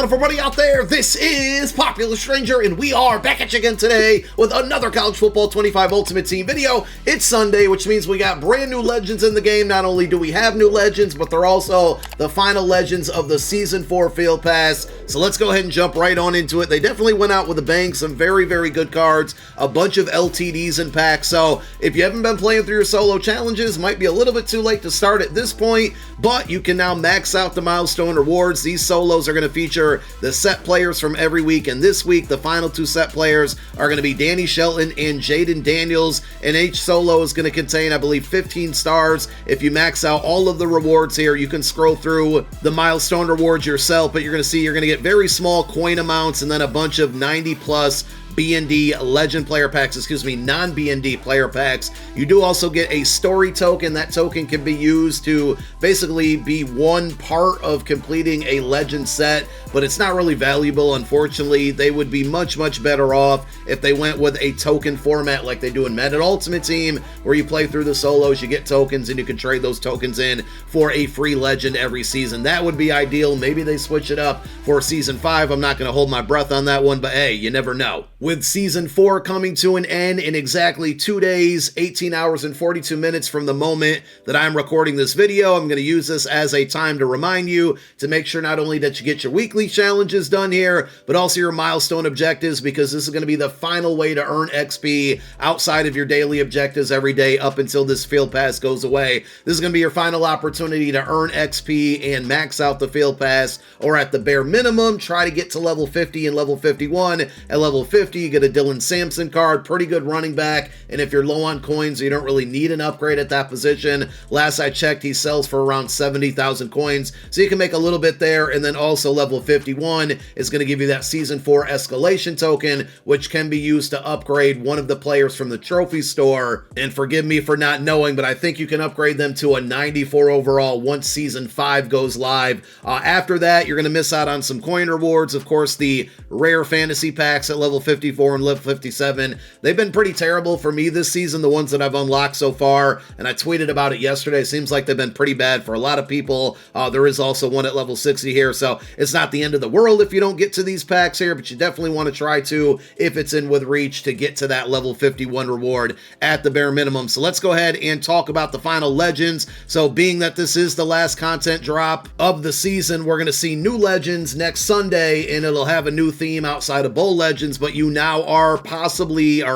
on, everybody out there? This is Popular Stranger, and we are back at you again today with another College Football 25 Ultimate Team video. It's Sunday, which means we got brand new legends in the game. Not only do we have new legends, but they're also the final legends of the Season 4 Field Pass. So let's go ahead and jump right on into it. They definitely went out with a bang, some very, very good cards, a bunch of LTDs in packs. So if you haven't been playing through your solo challenges, might be a little bit too late to start at this point, but you can now max out the Milestone Rewards. These solos are going to feature the set players from every week, and this week the final two set players are going to be Danny Shelton and Jaden Daniels, and each solo is going to contain, I believe, 15 stars. If you max out all of the rewards here, you can scroll through the Milestone Rewards yourself, but you're going to see you're going to get very small coin amounts and then a bunch of 90 plus B&D legend player packs, non-B&D player packs. You do also get a story token. That token can be used to basically be one part of completing a legend set, but it's not really valuable, unfortunately. They would be much, much better off if they went with a token format like they do in Madden Ultimate Team, where you play through the solos, you get tokens, and you can trade those tokens in for a free legend every season. That would be ideal. Maybe they switch it up for Season 5. I'm not going to hold my breath on that one, but hey, you never know. With Season 4 coming to an end in exactly 2 days, 18 hours and 42 minutes from the moment that I'm recording this video, I'm going to use this as a time to remind you to make sure not only that you get your weekly challenges done here, but also your milestone objectives, because this is going to be the final way to earn XP outside of your daily objectives every day up until this Field Pass goes away. This is going to be your final opportunity to earn XP and max out the Field Pass, or at the bare minimum, try to get to level 50 and level 51. At level 50, you get a Dylan Sampson card, pretty good running back, and if you're low on coins, you don't really need an upgrade at that position. Last I checked, he sells for around 70,000 coins, so you can make a little bit there. And then also level 51 is going to give you that Season 4 escalation token, which can be used to upgrade one of the players from the trophy store. And forgive me for not knowing, but I think you can upgrade them to a 94 overall once Season 5 goes live. After that, you're going to miss out on some coin rewards. Of course, the rare fantasy packs at level 54 and level 57, they've been pretty terrible for me this season, the ones that I've unlocked so far, and I tweeted about it yesterday. It seems like they've been pretty bad for a lot of people. There is also one at level 60 here, so it's not the end of the world if you don't get to these packs here, but you definitely want to try to, if it's in with reach, to get to that level 51 reward at the bare minimum. So let's go ahead and talk about the final legends. So being that this is the last content drop of the season, we're going to see new legends next Sunday, and it'll have a new theme outside of Bowl Legends, but you now are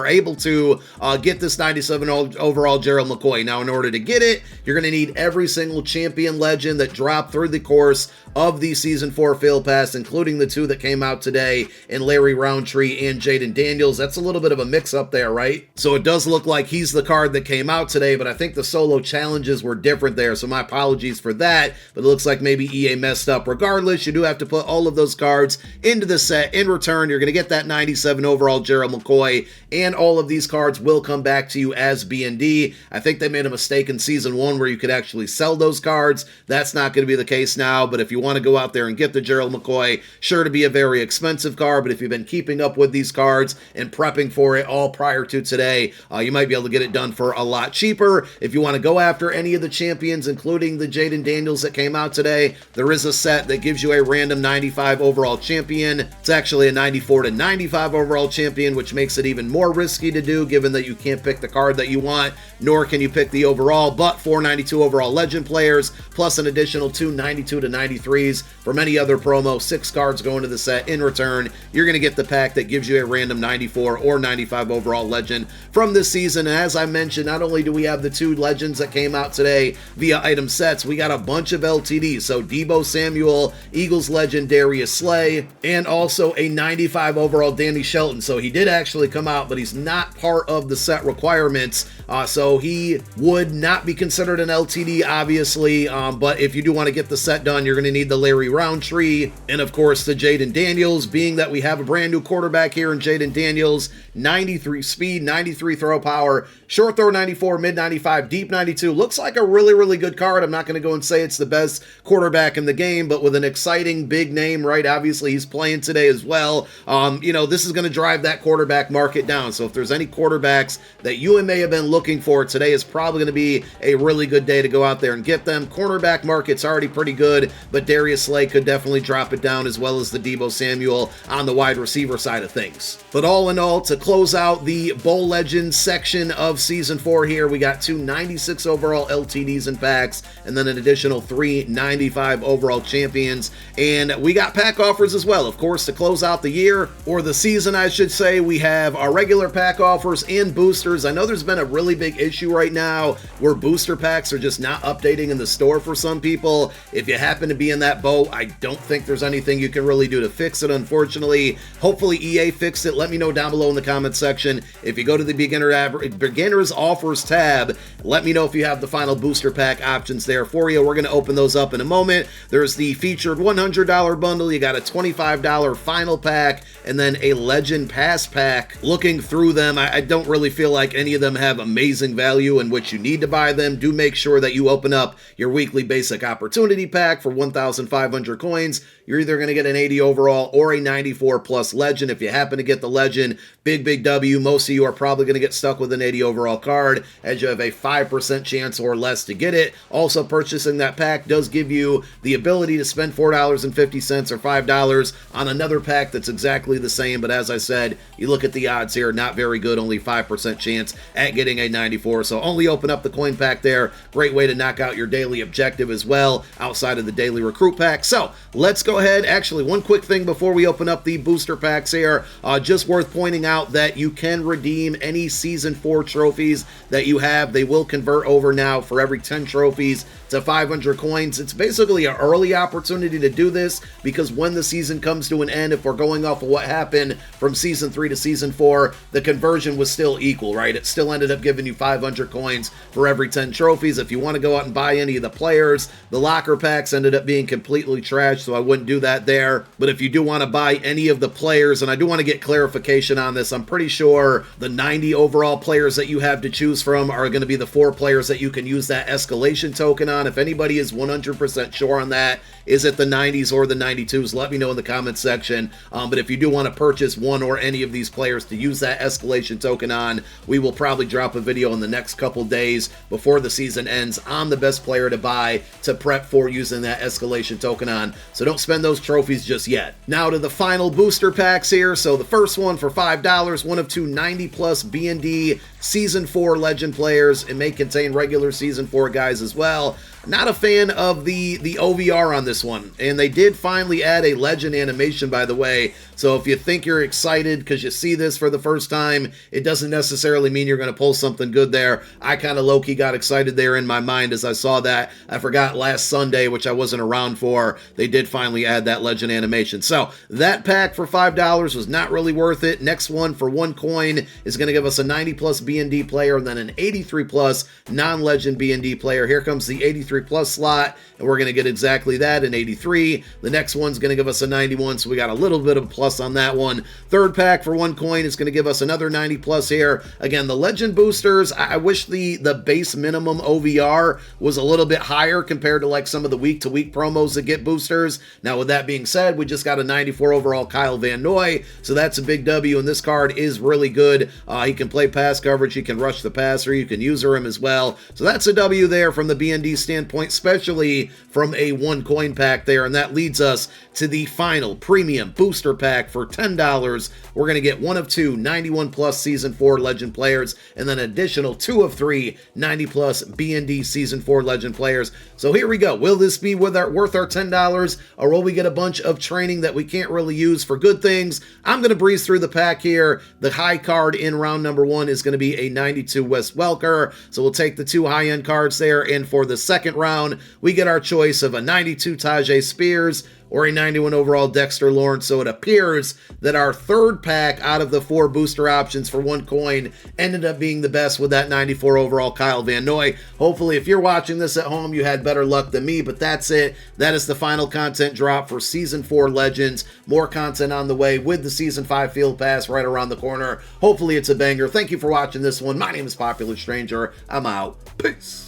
able to get this 97 overall Gerald McCoy. Now, in order to get it, you're going to need every single champion legend that dropped through the course of the Season 4 Field Pass, including the two that came out today in Larry Roundtree and Jaden Daniels. That's a little bit of a mix-up there, right? So it does look like he's the card that came out today, but I think the solo challenges were different there, so my apologies for that, but it looks like maybe EA messed up. Regardless, you do have to put all of those cards into the set. In return, you're going to get that 97 overall Gerald McCoy, and all of these cards will come back to you as B&D. I think they made a mistake in Season 1 where you could actually sell those cards. That's not going to be the case now, but if you want to go out there and get the Gerald McCoy, sure to be a very expensive card, but if you've been keeping up with these cards and prepping for it all prior to today, you might be able to get it done for a lot cheaper. If you want to go after any of the champions, including the Jaden Daniels that came out today, there is a set that gives you a random 95 overall champion. It's actually a 94 to 95 overall champion, which makes it even more risky to do, given that you can't pick the card that you want, nor can you pick the overall, but 492 overall legend players, plus an additional 2 92 to 93s from any other promo. 6 cards go into the set. In return, you're going to get the pack that gives you a random 94 or 95 overall legend from this season. And as I mentioned, not only do we have the 2 legends that came out today via item sets, we got a bunch of LTDs. So Deebo Samuel, Eagles legend Darius Slay, and also a 95 overall Danny Shelton. So he did actually come out, but he's not part of the set requirements. So he would not be considered an LTD, obviously. But if you do want to get the set done, you're going to need the Larry Roundtree, and of course the Jaden Daniels, being that we have a brand new quarterback here in Jaden Daniels. 93 speed, 93 throw power, short throw 94, mid 95, deep 92. Looks like a really, really good card. I'm not going to go and say it's the best quarterback in the game, but with an exciting big name, right? Obviously, he's playing today as well. This is going to drive that quarterback market down. So if there's any quarterbacks that you may have been looking for, today is probably going to be a really good day to go out there and get them. Cornerback market's already pretty good, but Darius Slay could definitely drop it down, as well as the Deebo Samuel on the wide receiver side of things. But all in all, to close out the Bowl Legends section of Season 4 here, we got 2 96 overall LTDs and packs, and then an additional 3 95 overall champions. And we got pack offers as well. Of course, to close out the year, or the season, I should say, we have our regular pack offers and boosters. I know there's been a really big issue right now where booster packs are just not updating in the store for some people. If you happen to be in that boat, I don't think there's anything you can really do to fix it, unfortunately. Hopefully EA fixed it. Let me know down below in the comment section. If you go to the beginners offers tab, let me know if you have the final booster pack options there for you. We're going to open those up in a moment. There's the featured $100 bundle. You got a $25 final pack, and then a Legend Pass pack. Looking through them, I don't really feel like any of them have amazing value in which you need to buy them. Do make sure that you open up your weekly basic opportunity pack for 1,500 coins. You're either going to get an 80 overall or a 94 plus Legend. If you happen to get the Legend, big W. Most of you are probably going to get stuck with an 80 overall card, as you have a 5% chance or less to get it. Also, purchasing that pack does give you the ability to spend $4.50 or $5 on another pack that's exactly the same. But as I said, you look at the odds here, not very good, only 5% chance at getting a 94. So only open up the coin pack there. Great way to knock out your daily objective as well, outside of the daily recruit pack. So let's go ahead. Actually, one quick thing before we open up the booster packs here, just worth pointing out that you can redeem any Season 4 trophies that you have. They will convert over now for every 10 trophies to 500 coins. It's basically an early opportunity to do this, because when the season comes to an end, if we're going off of what happened from Season 3 to Season 4, the conversion was still equal, right? It still ended up giving you 500 coins for every 10 trophies. If you want to go out and buy any of the players, the locker packs ended up being completely trashed, so I wouldn't do that there. But if you do want to buy any of the players, and I do want to get clarification on this, I'm pretty sure the 90 overall players that you have to choose from are going to be the 4 players that you can use that escalation token on. If anybody is 100% sure on that, is it the 90s or the 92s? Let me know in the comments section. But if you do want to purchase one or any of these players to use that escalation token on, we will probably drop a video in the next couple days before the season ends on the best player to buy to prep for using that escalation token on. So don't spend those trophies just yet. Now to the final booster packs here. So the first one for $5, one of 2 90 plus B&D Season 4 Legend players. It may contain regular Season 4 guys as well. Not a fan of the OVR on this one, and they did finally add a Legend animation, by the way. So if you think you're excited because you see this for the first time, it doesn't necessarily mean you're going to pull something good there. I kind of low-key got excited there in my mind as I saw that. I forgot last Sunday, which I wasn't around for, they did finally add that Legend animation. So that pack for $5 was not really worth it. Next one for 1 coin is going to give us a 90 plus B&D player, and then an 83 plus non-Legend B&D player. Here comes the 83 plus slot, and we're going to get exactly that, an 83. The next one's going to give us a 91, so we got a little bit of a plus on that one. Third pack for 1 coin is going to give us another 90 plus here. Again, the Legend boosters, I wish the base minimum OVR was a little bit higher compared to like some of the week-to-week promos that get boosters. Now, with that being said, we just got a 94 overall Kyle Van Noy, so that's a big W, and this card is really good. He can play pass coverage, he can rush the passer, you can user him as well. So that's a W there from the BND standpoint, especially from a 1 coin pack there. And that leads us to the final premium booster pack for $10. We're going to get 1 of 2 91 plus Season 4 Legend players, and then additional 2 of 3 90 plus B&D Season 4 Legend players. So here we go. Will this be worth our $10, or will we get a bunch of training that we can't really use for good things? I'm going to breeze through the pack here. The high card in round number 1 is going to be a 92 Wes Welker, so we'll take the 2 high-end cards there, and for the second round, we get our choice of a 92 Tajay Spears or a 91 overall Dexter Lawrence. So it appears that our third pack out of the 4 booster options for 1 coin ended up being the best with that 94 overall Kyle Van Noy. Hopefully, if you're watching this at home, you had better luck than me, but that's it. That is the final content drop for Season 4 Legends. More content on the way with the Season 5 Field Pass right around the corner. Hopefully, it's a banger. Thank you for watching this one. My name is Popular Stranger. I'm out. Peace.